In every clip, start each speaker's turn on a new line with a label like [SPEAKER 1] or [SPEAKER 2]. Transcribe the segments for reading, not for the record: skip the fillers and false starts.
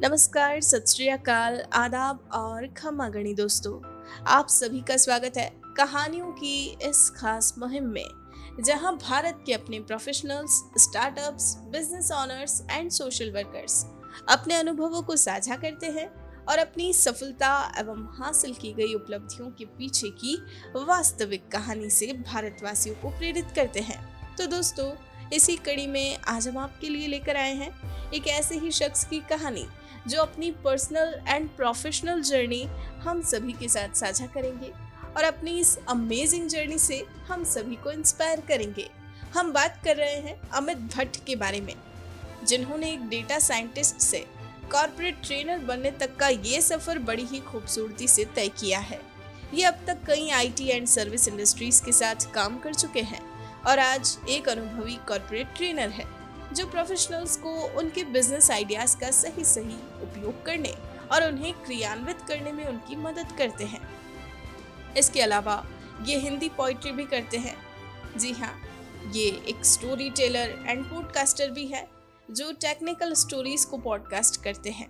[SPEAKER 1] नमस्कार, सत श्री अकाल, आदाब और खमा गणी दोस्तों। आप सभी का स्वागत है कहानियों की इस खास मुहिम में, जहां भारत के अपने professionals, startups, business owners and social workers अपने अनुभवों को साझा करते हैं और अपनी सफलता एवं हासिल की गई उपलब्धियों के पीछे की वास्तविक कहानी से भारतवासियों को प्रेरित करते हैं। तो दोस्तों, इसी कड़ी में आज हम आपके लिए लेकर आए हैं एक ऐसे ही शख्स की कहानी जो अपनी पर्सनल एंड प्रोफेशनल जर्नी हम सभी के साथ साझा करेंगे और अपनी इस अमेजिंग जर्नी से हम सभी को इंस्पायर करेंगे। हम बात कर रहे हैं अमित भट्ट के बारे में, जिन्होंने एक डेटा साइंटिस्ट से कॉर्पोरेट ट्रेनर बनने तक का ये सफर बड़ी ही खूबसूरती से तय किया है। ये अब तक कई आईटी एंड सर्विस इंडस्ट्रीज के साथ काम कर चुके हैं और आज एक अनुभवी कॉर्पोरेट ट्रेनर है जो प्रोफेशनल्स को उनके बिजनेस आइडियाज का सही उपयोग करने और उन्हें क्रियान्वित करने में उनकी मदद करते हैं। इसके अलावा ये हिंदी पोइट्री भी करते हैं। जी हाँ, ये एक स्टोरी टेलर एंड पॉडकास्टर भी है जो टेक्निकल स्टोरीज को पॉडकास्ट करते हैं।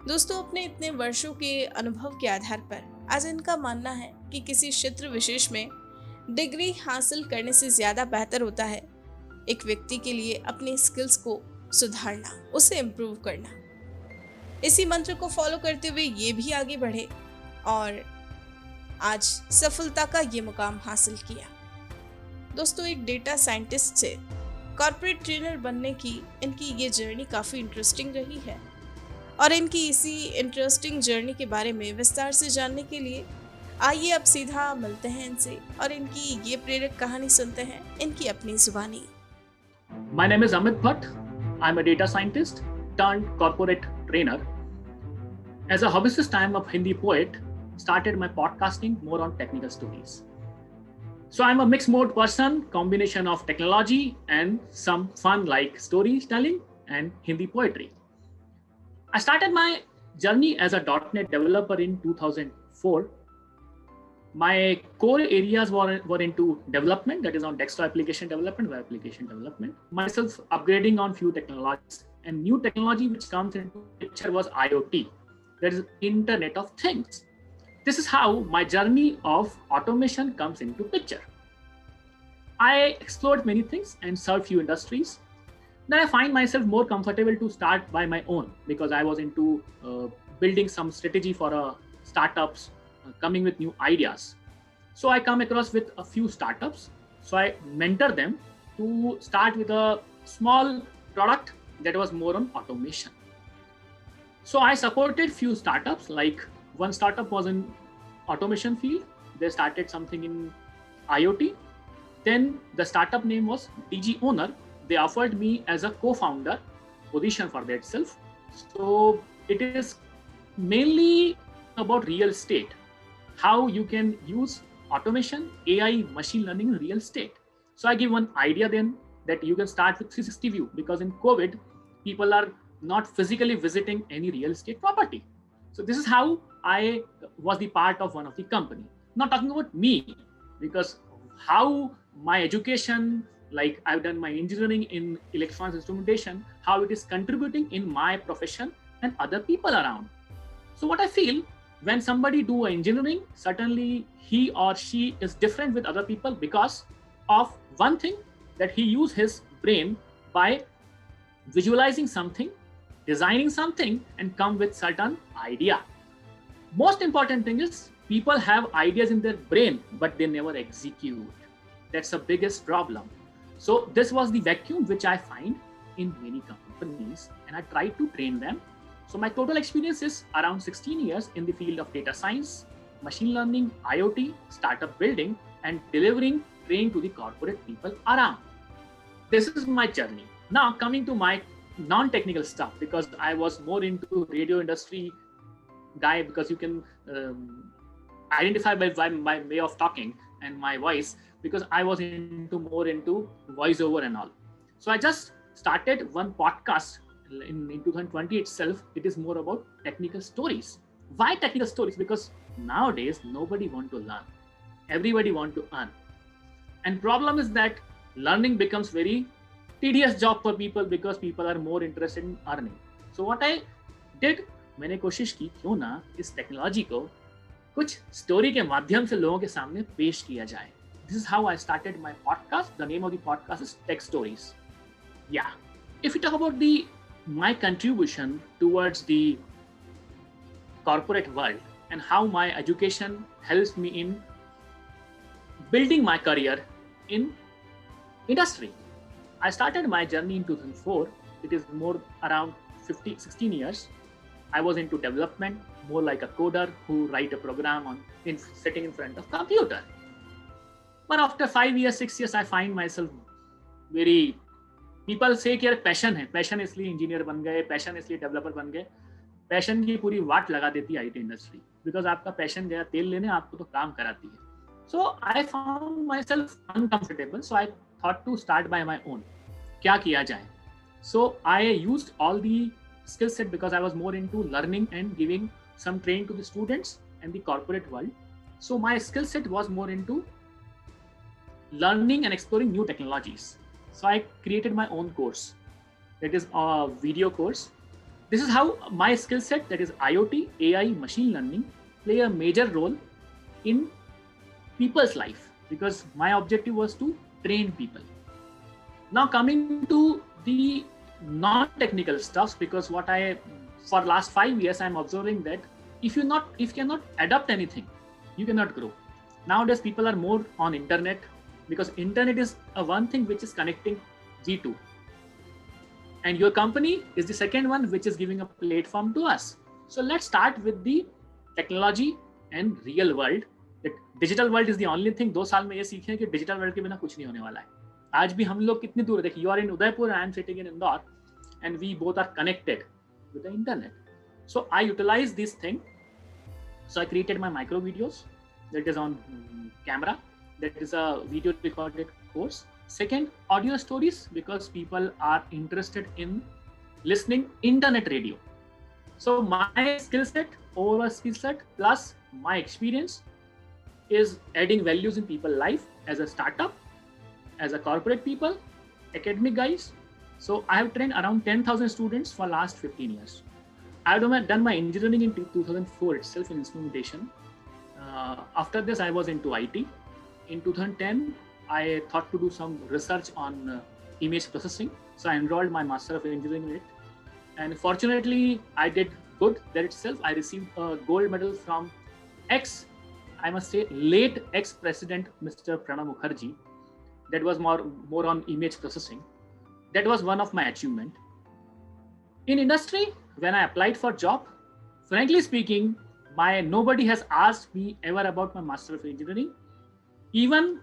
[SPEAKER 1] दोस्तों, अपने इतने वर्षों के अनुभव के आधार पर आज इनका मानना है कि किसी क्षेत्र विशेष में डिग्री हासिल करने से ज्यादा बेहतर होता है एक व्यक्ति के लिए अपने स्किल्स को सुधारना, उसे इम्प्रूव करना। इसी मंत्र को फॉलो करते हुए ये भी आगे बढ़े और आज सफलता का ये मुकाम हासिल किया। दोस्तों, एक डेटा साइंटिस्ट से कॉर्पोरेट ट्रेनर बनने की इनकी ये जर्नी काफ़ी इंटरेस्टिंग रही है और इनकी इसी इंटरेस्टिंग जर्नी के बारे में विस्तार से जानने के लिए आइए अब सीधा मिलते हैं इनसे और इनकी ये प्रेरक कहानी सुनते हैं इनकी अपनी जुबानी।
[SPEAKER 2] My name is Amit Bhatt. I'm a data scientist turned corporate trainer. As a hobbyist, I am a Hindi poet, started my podcasting more on technical stories. So I'm a mixed mode person, combination of technology and some fun like storytelling and Hindi poetry. I started my journey as a .NET developer in 2004. My core areas were into development, that is on desktop application development, web application development. Myself upgrading on few technologies, and new technology which comes into picture was IoT, that is Internet of Things. This is how my journey of automation comes into picture. I explored many things and served few industries. Then I find myself more comfortable to start by my own because I was into building some strategy for startups, coming with new ideas. So I come across with a few startups. So I mentor them to start with a small product that was more on automation. So I supported few startups, like one startup was in automation field. They started something in IoT. Then the startup name was DG Owner. They offered me as a co-founder position for that itself. So it is mainly about real estate. How you can use automation, AI, machine learning in real estate. So I give one idea then that you can start with 360 view because in COVID, people are not physically visiting any real estate property. So this is how I was the part of one of the company. Not talking about me, because how my education, like I've done my engineering in electronics instrumentation, how it is contributing in my profession and other people around. So what I feel, when somebody do engineering, certainly he or she is different with other people because of one thing, that he use his brain by visualizing something, designing something and come with certain idea. Most important thing is people have ideas in their brain, but they never execute. That's the biggest problem. So this was the vacuum which I find in many companies and I try to train them. So my total experience is around 16 years in the field of data science, machine learning, IoT, startup building, and delivering training to the corporate people around. This is my journey. Now coming to my non-technical stuff, because I was more into radio industry guy, because you can identify by my way of talking and my voice, because I was more into voiceover and all. So I just started one podcast in 2020 itself. It is more about technical stories. Why technical stories? Because nowadays nobody want to learn, everybody want to earn, and problem is that learning becomes very tedious job for people because people are more interested in earning. So what I excited, मैंने कोशिश की क्यों ना इस technology को कुछ story के माध्यम से लोगों के सामने पेश किया जाए. This is how I started my podcast. The name of the podcast is Tech Stories. Yeah. If we talk about my contribution towards the corporate world and how my education helps me in building my career in industry. I started my journey in 2004. It is more around 16 years. I was into development, more like a coder who write a program sitting in front of computer. But after 5 years, 6 years, I find myself very, people say कि यार passion है, passion इसलिए engineer बन गए, passion इसलिए developer बन गए. Passion की पूरी वाट लगा देती है आईटी इंडस्ट्री, बिकॉज आपका पैशन गया तेल लेने, आपको तो काम कराती है. So I found myself uncomfortable. So I thought to start by my own. क्या किया जाए? So I used all the skill set because I was more into learning and giving some training to the students and the corporate world. So my skill set was more into learning and exploring new technologies. So I created my own course. That is a video course. This is how my skill set, that is IoT, AI, machine learning, play a major role in people's life, because my objective was to train people. Now coming to the non-technical stuff, because for last 5 years I'm observing that if you cannot adapt anything, you cannot grow. Nowadays people are more on internet, because internet is a one thing which is connecting G2, and your company is the second one which is giving a platform to us. So let's start with the technology and real world. That digital world is the only thing. 2 साल में ये सीखे कि digital world के बिना कुछ नहीं होने वाला है. आज भी हम लोग कितनी दूर है, देखिए, you are in Udaipur, I am sitting in Indore, and we both are connected with the internet. So I utilize this thing. So I created my micro videos that is on camera. That is a video recorded course. Second, audio stories, because people are interested in listening internet radio. So my skill set, overall skill set plus my experience is adding values in people's life as a startup, as a corporate people, academic guys. So I have trained around 10,000 students for last 15 years. I have done my engineering in 2004 itself in instrumentation. After this, I was into IT. In 2010, I thought to do some research on image processing. So I enrolled my Master of Engineering in it. And fortunately, I did good there itself. I received a gold medal from late ex-president Mr. Pranab Mukherjee. That was more on image processing. That was one of my achievement. In industry, when I applied for job, frankly speaking, nobody has asked me ever about my Master of Engineering, even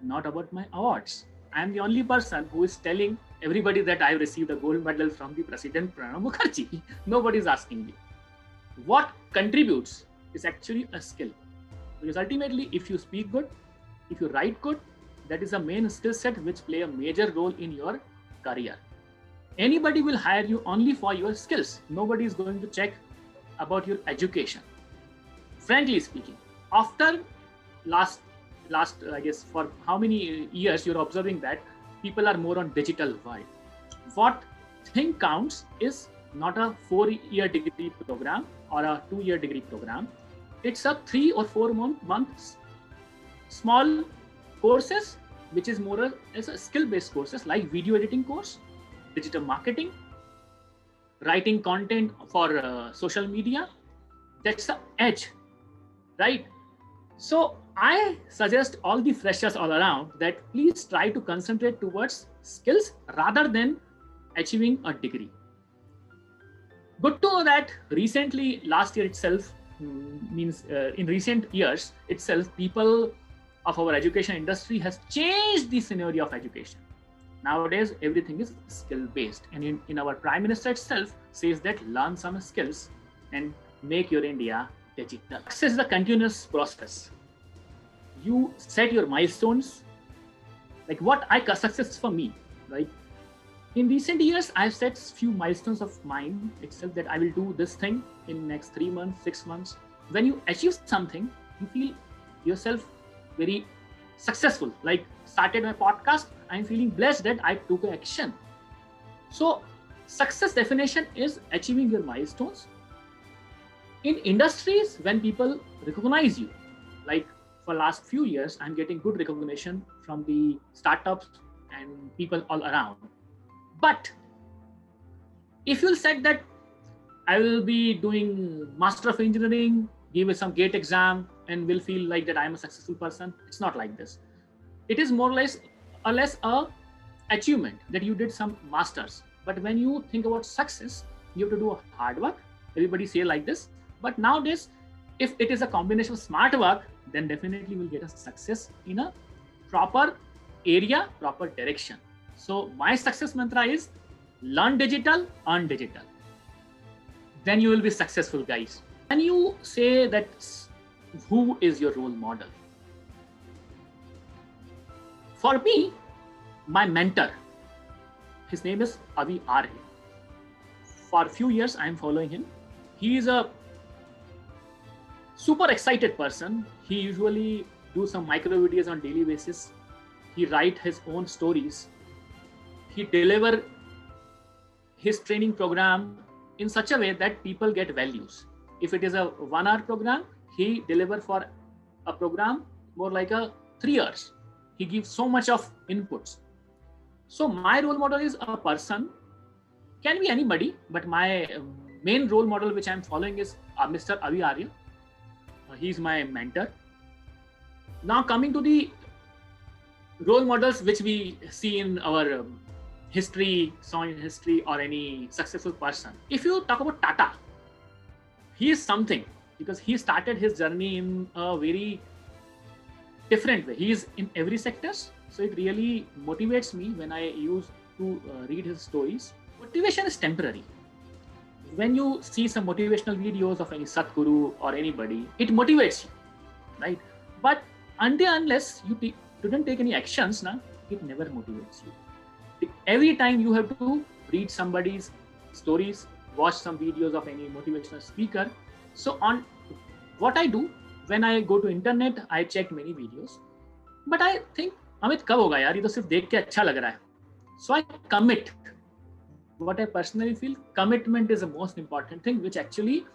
[SPEAKER 2] not about my awards. I am the only person who is telling everybody that I received a gold medal from the President Pranab Mukherjee. Nobody is asking me. What contributes is actually a skill. Because ultimately, if you speak good, if you write good, that is a main skill set which play a major role in your career. Anybody will hire you only for your skills. Nobody is going to check about your education. Frankly speaking, after last I guess for how many years you're observing that people are more on digital world. What thing counts is not a 4-year degree program or a 2-year degree program. It's a 3 or 4 months small courses, which is more as a skill-based courses like video editing course, digital marketing, writing content for social media. That's the edge, right? So I suggest all the freshers all around that please try to concentrate towards skills rather than achieving a degree. Good to know that recently, last year itself, in recent years itself, people of our education industry has changed the scenario of education. Nowadays, everything is skill-based, and in our Prime Minister itself says that learn some skills and make your India digital. Success is a continuous process. You set your milestones, like success for me, right? In recent years, I've set few milestones of mine itself that I will do this thing in next 3 months, 6 months. When you achieve something, you feel yourself very successful. Like started my podcast, I'm feeling blessed that I took action. So success definition is achieving your milestones In industries, when people recognize you, like for last few years, I'm getting good recognition from the startups and people all around. But if you'll said that I will be doing Master of Engineering, give it some GATE exam, and will feel like that I'm a successful person, it's not like this. It is more or less a achievement that you did some masters. But when you think about success, you have to do hard work. Everybody say like this. But nowadays, if it is a combination of smart work, then definitely we'll get a success in a proper area, proper direction. So my success mantra is learn digital, earn digital. Then you will be successful, guys. And you say that who is your role model? For me, my mentor, his name is Avi R. For a few years, I am following him. He is a super excited person. He usually do some micro videos on daily basis. He write his own stories. He deliver his training program in such a way that people get values. If it is a 1 hour program, he deliver for a program more like a 3 years. He gives so much of inputs. So my role model is a person, can be anybody, but my main role model which I'm following is Mr. Avi Arya. He's my mentor. Now coming to the role models which we see in our history, saw in history, or any successful person. If you talk about Tata, he is something because he started his journey in a very different way. He is in every sectors. So it really motivates me when I used to read his stories. Motivation is temporary. When you see some motivational videos of any Satguru or anybody, it motivates you, right? But unless you didn't take any actions, it never motivates you. Every time you have to read somebody's stories, watch some videos of any motivational speaker. So on what I do, when I go to internet, I check many videos. But I think, Amit, कब होगा यार? ये तो सिर्फ देख के अच्छा लग रहा है. So I commit. What I personally feel, commitment is the most important thing which actually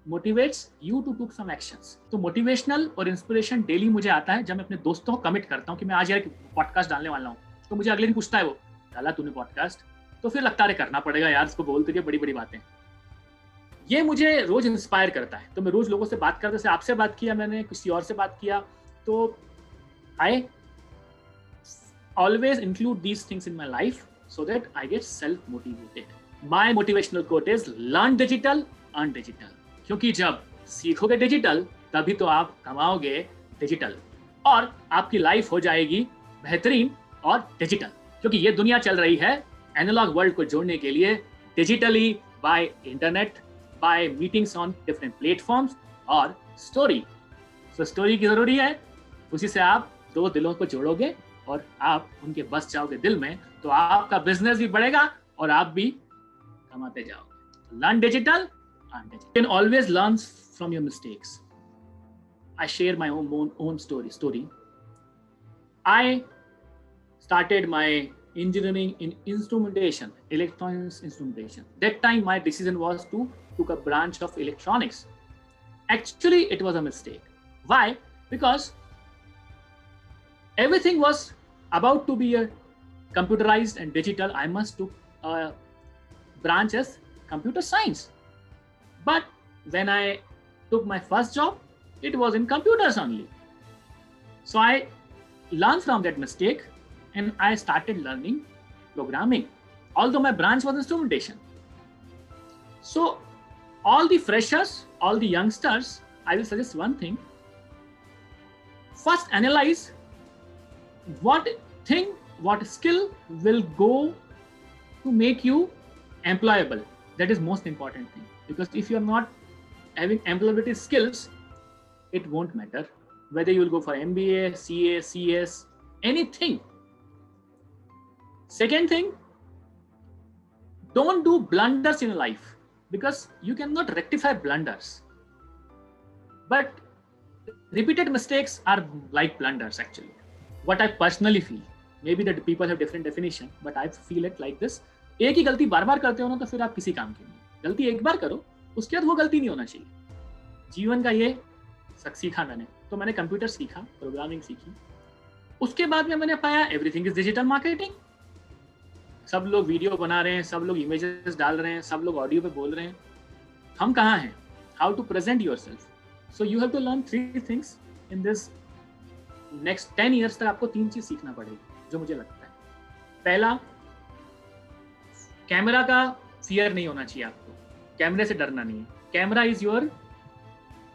[SPEAKER 2] motivates you to take some actions. तो motivational और inspiration daily मुझे आता है जब मैं अपने दोस्तों को commit करता हूँ कि मैं आज यार एक podcast डालने वाला हूँ. तो मुझे अगले दिन पूछता है वो, डाला तूने podcast? तो फिर लगता है करना पड़ेगा यार, इसको बोलते रहिए बड़ी-बड़ी बातें. ये मुझे रोज इंस्पायर करता है. तो मैं रोज लोगों से बात करता, जैसे आपसे बात किया मैंने, किसी और से बात किया, तो I always include these things in my life so that I get self-motivated. My motivational quote is learn digital, earn digital. क्योंकि जब सीखोगे डिजिटल तभी तो आप कमाओगे डिजिटल और आपकी लाइफ हो जाएगी बेहतरीन और डिजिटल. क्योंकि ये दुनिया चल रही है एनालॉग वर्ल्ड को जोड़ने के लिए digitally, by internet, by meetings on different platforms और स्टोरी. सो स्टोरी की जरूरी है, उसी से आप दो दिलों को जोड़ोगे और आप उनके बस जाओगे दिल में, तो आपका बिजनेस भी बढ़ेगा और आप भी कमाते जाओगे. Learn digital, earn digital. You can always learn from your mistakes. I share my own story. I started my engineering in instrumentation, electronics instrumentation. That time my decision was to take a branch of electronics. Actually, it was a mistake. Why? Because everything was about to be computerized and digital. I must took a branch as computer science. But when I took my first job, it was in computers only. So I learned from that mistake and I started learning programming, although my branch was instrumentation. So all the freshers, all the youngsters, I will suggest one thing. First analyze what skill will go to make you employable. That is most important thing. Because if you are not having employability skills, it won't matter. Whether you will go for MBA, CA, CS, anything. Second thing, don't do blunders in life because you cannot rectify blunders. But repeated mistakes are like blunders actually. What I personally feel, maybe that people have different definition, but I feel it like this. एक ही गलती बार बार करते हो ना तो फिर आप किसी काम के नहीं. गलती एक बार करो, उसके बाद वो गलती नहीं होना चाहिए. जीवन का ये सीखा मैंने। तो मैंने कंप्यूटर सीखा, प्रोग्रामिंग सीखी। उसके बाद में मैंने पाया एवरीथिंग इज डिजिटल मार्केटिंग। सब लोग वीडियो बना रहे हैं, सब लोग इमेजेस डाल रहे हैं, सब लोग ऑडियो पे बोल रहे हैं। हम कहाँ हैं? How to present your so you have to learn 3 things in this next 10 years तक। आपको 3 चीज सीखना पड़ेगी जो मुझे लगता है। पहला, कैमरा का फियर नहीं होना चाहिए आपको, कैमरे से डरना नहीं है। Camera is your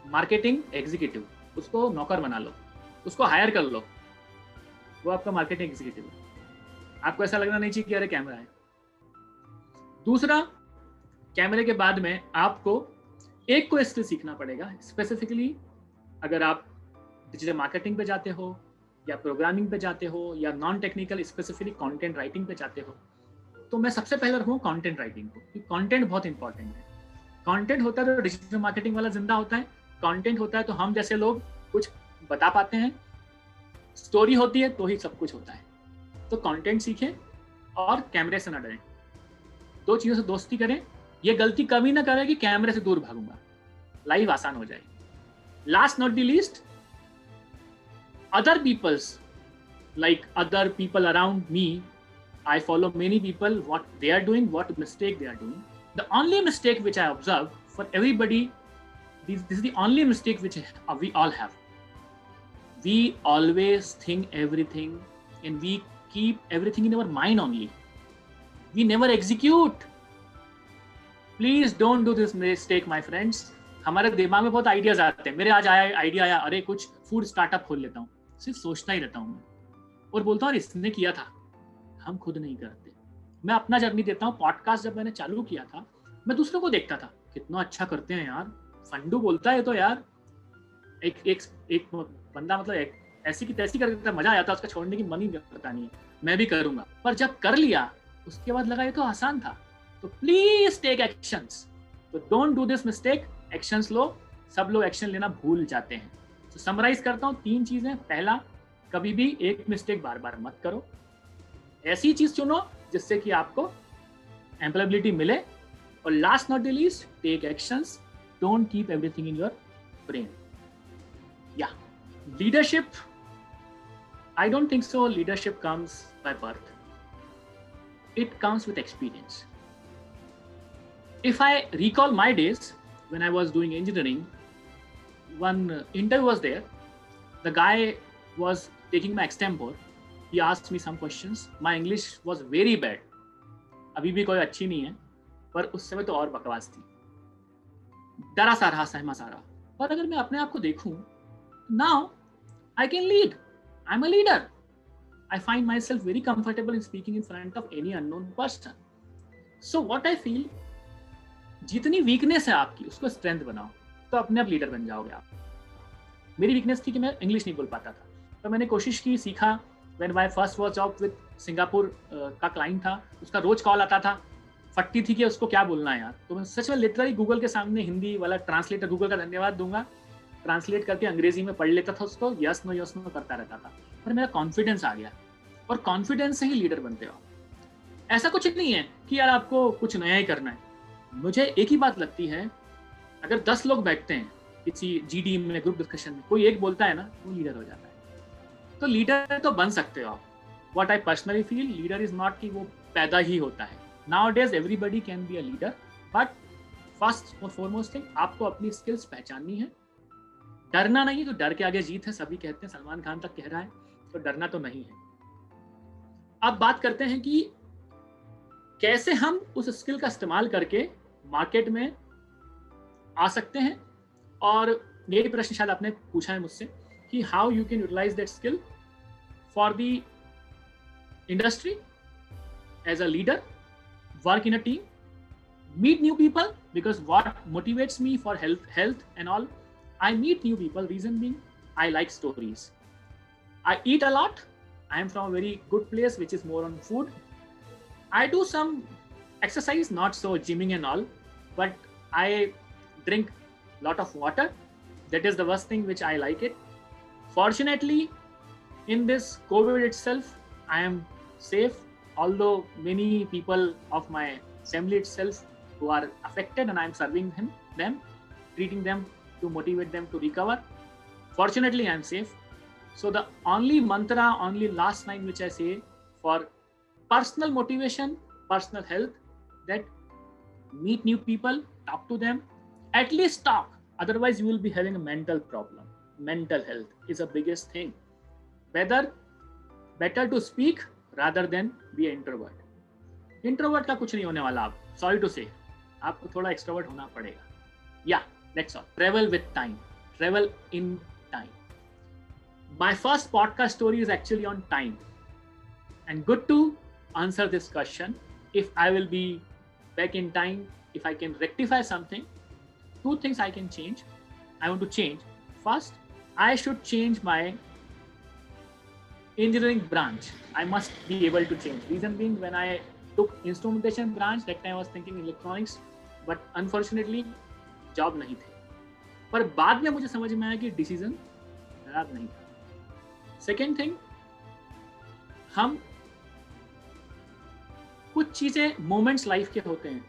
[SPEAKER 2] marketing executive, उसको नौकर बना लो, उसको हायर कर लो, वो आपका मार्केटिंग एग्जीक्यूटिव है। आपको ऐसा लगना नहीं चाहिए कि अरे कैमरा है। दूसरा, कैमरे के बाद में आपको एक को स्किल सीखना पड़ेगा। स्पेसिफिकली अगर आप डिजिटल मार्केटिंग पे जाते हो या प्रोग्रामिंग पे जाते हो या non technical specifically content writing पे जाते हो, तो मैं सबसे पहले रखूँ कंटेंट राइटिंग को, क्योंकि कंटेंट बहुत इंपॉर्टेंट है। कंटेंट होता है तो डिजिटल मार्केटिंग वाला जिंदा होता है। कंटेंट होता है तो हम जैसे लोग कुछ बता पाते हैं। स्टोरी होती है तो ही सब कुछ होता है। तो कंटेंट सीखें और कैमरे से ना डरें। 2 चीज़ों से दोस्ती करें। ये गलती कभी ना करें कि कैमरे से दूर भागूंगा, लाइफ आसान हो जाएगी। Last not the least, other people's, like other people around me, I follow many people, what they are doing, what mistake they are doing. The only mistake which I observe for everybody, this is the only mistake which we all have. We always think everything and we keep everything in our mind only. We never execute. Please don't do this mistake, my friends. हमारे दिमाग में बहुत ideas आते हैं। मेरे आज idea आया, अरे कुछ फूड स्टार्टअप खोल लेता हूँ। सिर्फ सोचता ही रहता हूँ मैं और बोलता हूँ इसने किया था, हम खुद नहीं करते। मैं अपना जर्नी देता हूँ। पॉडकास्ट जब मैंने चालू किया था, मैं दूसरों को देखता था, कितना अच्छा करते हैं यार, फंडू बोलता है तो यार एक बंदा मतलब ऐसी की तैसी करता, मजा आया था, उसका छोड़ने की मन ही करता नहीं है, मैं भी करूंगा। पर जब कर लिया उसके बाद लगा ये तो आसान था। तो प्लीज टेक एक्शंस। तो don't do this mistake. Actions लो। सब लोग एक्शन लेना भूल जाते हैं। तो समराइज करता हूँ 3 चीजें। पहला, कभी भी एक मिस्टेक बार बार मत करो। ऐसी चीज चुनो जिससे कि आपको एम्प्लॉयबिलिटी मिले। और last not the least, take actions. Don't keep everything in your brain. या leadership, I don't think so leadership comes by birth, it comes with experience. If I recall my days when I was doing engineering, one interview was there. The guy was taking my extempore. He asked me some questions. My English was very bad. अभी भी कोई अच्छी नहीं है, पर उस समय तो और बकवास थी। डरा सा रहा, सहमा सा रहा। पर अगर मैं अपने आप को देखूं, now I can lead. I'm a leader. I find myself very comfortable in speaking in front of any unknown person. So what I feel, जितनी वीकनेस है आपकी उसको स्ट्रेंथ बनाओ, तो अपने आप लीडर बन जाओगे आप। मेरी वीकनेस थी कि मैं इंग्लिश नहीं बोल पाता था, तो मैंने कोशिश की, सीखा। When my first was job with Singapore का क्लाइंट था, उसका रोज कॉल आता था, फटती थी कि उसको क्या बोलना है यार। तो मैं सच में लिटरली गूगल के सामने हिंदी वाला ट्रांसलेटर, गूगल का धन्यवाद दूंगा, ट्रांसलेट करके अंग्रेजी में पढ़ लेता था उसको, यस नो करता रहता था। पर मेरा कॉन्फिडेंस आ गया, और कॉन्फिडेंस से ही लीडर बनते हो। ऐसा कुछ नहीं है कि यार आपको कुछ नया ही करना है। मुझे एक ही बात लगती है, अगर 10 लोग बैठते हैं किसी जीडी में, ग्रुप डिस्कशन में, कोई एक बोलता है ना, वो लीडर हो जाता है। तो लीडर तो बन सकते हो आप। What I personally feel, leader is not कि वो पैदा ही होता है। Nowadays everybody can be a leader, but first और फॉरमोस्ट थिंग, आपको अपनी स्किल्स पहचाननी है। डरना नहीं है, तो डर के आगे जीत है, सभी कहते हैं, सलमान खान तक कह रहा है, तो डरना तो नहीं है। अब बात करते हैं कि कैसे हम उस स्किल का इस्तेमाल करके मार्केट में आ सकते हैं। और यही प्रश्न शायद आपने पूछा है मुझसे कि how you can utilise that skill for the industry as a leader, work in a team, meet new people, because what motivates me for health and all, I meet new people. Reason being, I like stories. I eat a lot. I am from a very good place which is more on food. I do some exercise, not so gymming and all, but I drink lot of water. That is the worst thing which I like it. Fortunately, in this COVID itself, I am safe, although many people of my family itself who are affected, and I am serving them, treating them to motivate them to recover. Fortunately, I'm safe. So the only mantra, only last line which I say for personal motivation, personal health, that meet new people, talk to them, at least talk. Otherwise, you will be having a mental problem. Mental health is the biggest thing. Better to speak rather than be an introvert. Introvert का कुछ नहीं होने वाला. आप sorry to से आपको थोड़ा extrovert होना पड़ेगा. या that's all. Travel with time, travel in time. My first podcast story is actually on time, and good to answer this question. If I will be back in time, if I can rectify something, 2 things I can change. I want to change. First, I should change my engineering branch. I must be able to change. Reason being, when I took instrumentation branch, that time I was thinking electronics, but unfortunately job नहीं थे. पर बाद में मुझे समझ में आया कि डिसीजन खराब नहीं था. सेकेंड थिंग, हम कुछ चीजें मोमेंट्स लाइफ के होते हैं.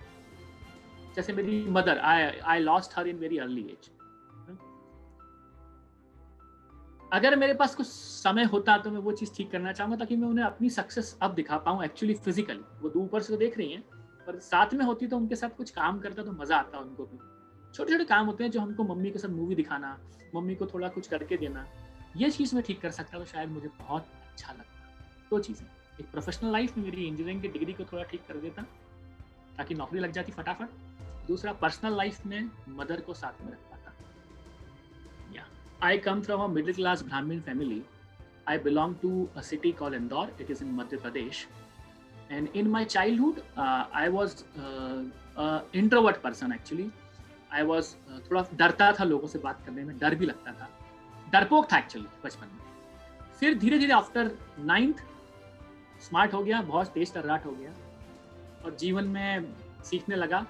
[SPEAKER 2] जैसे मेरी mother, I lost her in very early age. अगर मेरे पास कुछ समय होता तो मैं वो चीज ठीक करना चाहूंगा ताकि मैं उन्हें अपनी सक्सेस अब दिखा पाऊं एक्चुअली फिजिकली. वो ऊपर से तो देख रही हैं, पर साथ में होती तो उनके साथ कुछ काम करता तो मजा आता उनको भी. छोटे छोटे काम होते हैं जो हमको मम्मी के साथ मूवी दिखाना, मम्मी को थोड़ा कुछ करके देना, ये चीज़ मैं ठीक कर सकता तो शायद मुझे बहुत अच्छा लगता. 2 चीज़ें. एक प्रोफेशनल लाइफ में मेरी इंजीनियरिंग की डिग्री को थोड़ा ठीक कर देता ताकि नौकरी लग जाती फटाफट. दूसरा, पर्सनल लाइफ में मदर को साथ में रख पाता. या I come from a middle class Brahmin family. I belong to a city called Indore. It is in Madhya Pradesh. And in my childhood I was introvert person. Actually I was थोड़ा डरता था लोगों से बात करने में, डर भी लगता था, डरपोक था एक्चुअली बचपन में. फिर धीरे धीरे आफ्टर 9th स्मार्ट हो गया, बहुत तेज तर्राट हो गया और जीवन में सीखने लगा.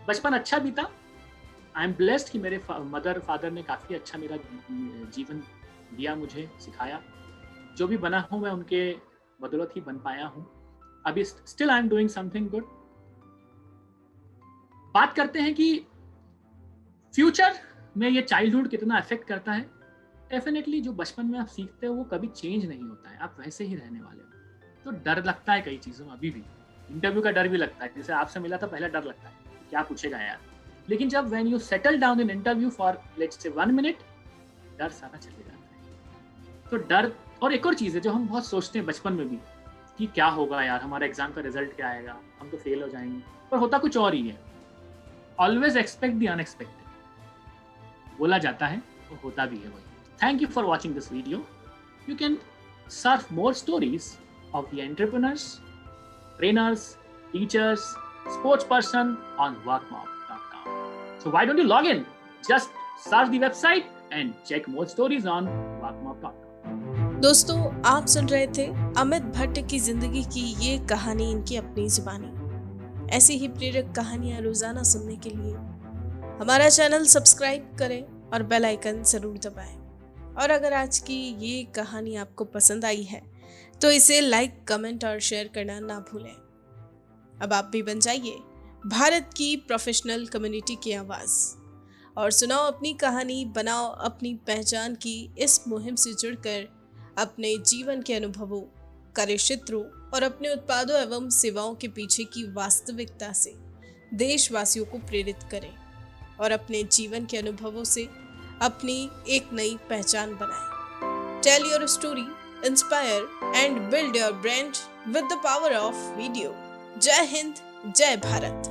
[SPEAKER 2] बचपन अच्छा बीता. आई एम ब्लेस्ड कि मेरे मदर फादर ने काफ़ी अच्छा मेरा जीवन दिया, मुझे सिखाया. जो भी बना हूँ मैं उनके बदौलत ही बन पाया हूँ. अभी still I am doing something good. बात करते हैं कि फ्यूचर में ये चाइल्डहुड कितना अफेक्ट करता है. डेफिनेटली जो बचपन में आप सीखते हो वो कभी चेंज नहीं होता है, आप वैसे ही रहने वाले हो. तो डर लगता है कई चीज़ों में अभी भी. इंटरव्यू का डर भी लगता है. जैसे आपसे मिला था पहले डर लगता है क्या पूछेगा यार. लेकिन जब when you settle down in interview for let's say 1 minute, डर सारा चले जाता है. तो डर. और एक और चीज़ है जो हम बहुत सोचते हैं बचपन में भी कि क्या होगा यार, हमारा एग्जाम का रिजल्ट क्या आएगा, हम तो फेल हो जाएंगे. पर होता कुछ और ही है. ऑलवेज एक्सपेक्ट द अनएक्सपेक्टेड बोला जाता है, और होता भी है वही. Thank you for watching this video. You can surf more stories of the entrepreneurs, trainers, teachers, sportsperson on workmob.com. So why don't you log in? Just search the website and check more stories on workmob.com.
[SPEAKER 1] दोस्तों, आप सुन रहे थे अमित भट्ट की जिंदगी की ये कहानी इनकी अपनी जुबानी. ऐसी ही प्रेरक कहानियां रोजाना सुनने के लिए हमारा चैनल सब्सक्राइब करें और बेल आइकन जरूर दबाएं. और अगर आज की ये कहानी आपको पसंद आई है तो इसे लाइक, कमेंट और शेयर करना ना भूलें. अब आप भी बन जाइए भारत की प्रोफेशनल कम्युनिटी की आवाज़ और सुनाओ अपनी कहानी, बनाओ अपनी पहचान की इस मुहिम से जुड़कर अपने जीवन के अनुभवों, कार्य क्षेत्रों और अपने उत्पादों एवं सेवाओं के पीछे की वास्तविकता से देशवासियों को प्रेरित करें और अपने जीवन के अनुभवों से अपनी एक नई पहचान बनाएं. Tell your story, inspire and build your brand with the power of video. जय हिंद, जय भारत.